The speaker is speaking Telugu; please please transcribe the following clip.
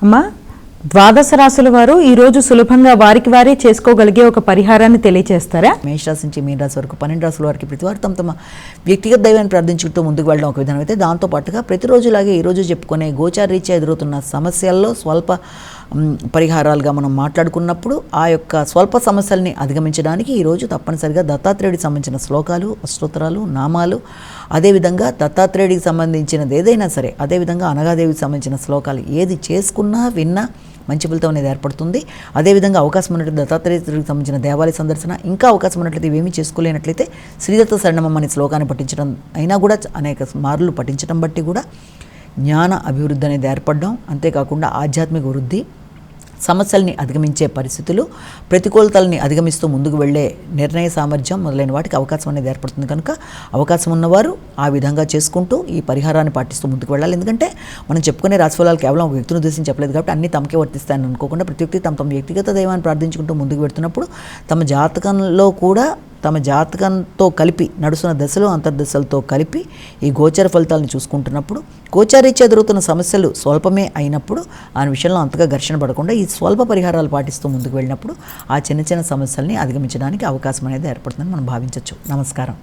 అమ్మా, ద్వాదశ రాశుల వారు ఈరోజు సులభంగా వారికి వారే చేసుకోగలిగే ఒక పరిహారాన్ని తెలియజేస్తారా? మేషరాశి నుంచి మీన రాశి వరకు 12 రాశుల వారికి ప్రతి వారు తమ వ్యక్తిగత దైవాన్ని ప్రార్థించుకుంటూ ముందుకు వెళ్ళడం ఒక విధానం అయితే, దాంతోపాటుగా ప్రతిరోజులాగే ఈరోజు చెప్పుకునే గోచారీత్యా ఎదురవుతున్న సమస్యల్లో స్వల్ప పరిహారాలుగా మనం మాట్లాడుకున్నప్పుడు ఆ యొక్క స్వల్ప సమస్యల్ని అధిగమించడానికి ఈరోజు తప్పనిసరిగా దత్తాత్రేయుడికి సంబంధించిన శ్లోకాలు, అష్టోత్తరాలు, నామాలు, అదేవిధంగా దత్తాత్రేయుడికి సంబంధించినది ఏదైనా సరే, అదేవిధంగా అనగాదేవికి సంబంధించిన శ్లోకాలు ఏది చేసుకున్నా విన్నా మంచి ఫలితం అనేది ఏర్పడుతుంది. అదేవిధంగా అవకాశం ఉన్నట్లయితే దత్తాత్రేయుడికి సంబంధించిన దేవాలయ సందర్శన, ఇంకా అవకాశం ఉన్నట్లయితే ఇవేమీ చేసుకోలేనట్లయితే శ్రీదత్త శరణమం అనే శ్లోకాన్ని పఠించడం అయినా కూడా అనేక మార్లు పఠించడం బట్టి కూడా జ్ఞాన అభివృద్ధి అనేది ఏర్పడడం, అంతేకాకుండా ఆధ్యాత్మిక వృద్ధి, సమస్యల్ని అధిగమించే పరిస్థితులు, ప్రతికూలతల్ని అధిగమిస్తూ ముందుకు వెళ్ళే నిర్ణయ సామర్థ్యం మొదలైన వాటికి అవకాశం అనేది ఏర్పడుతుంది. కనుక అవకాశం ఉన్నవారు ఆ విధంగా చేసుకుంటూ ఈ పరిహారాన్ని పాటిస్తూ ముందుకు వెళ్ళాలి. ఎందుకంటే మనం చెప్పుకునే రాశిఫలాలు కేవలం ఒక వ్యక్తిని ఉద్దేశించి చెప్పలేదు కాబట్టి అన్నీ తమకే వర్తిస్తాయని అనుకోకుండా ప్రతి వ్యక్తి తమ వ్యక్తిగత దైవాన్ని ప్రార్థించుకుంటూ ముందుకు వెళ్తున్నప్పుడు తమ జాతకంలో కూడా తమ జాతకంతో కలిపి నడుస్తున్న దశలు అంతర్దశలతో కలిపి ఈ గోచర ఫలితాలను చూసుకుంటున్నప్పుడు గోచారీత్యా ఎదురవుతున్న సమస్యలు స్వల్పమే అయినప్పుడు ఆ విషయంలో అంతగా ఘర్షణ పడకుండా ఈ స్వల్ప పరిహారాలు పాటిస్తూ ముందుకు వెళ్ళినప్పుడు ఆ చిన్న చిన్న సమస్యల్ని అధిగమించడానికి అవకాశం అనేది ఏర్పడుతుందని మనం భావించవచ్చు. నమస్కారం.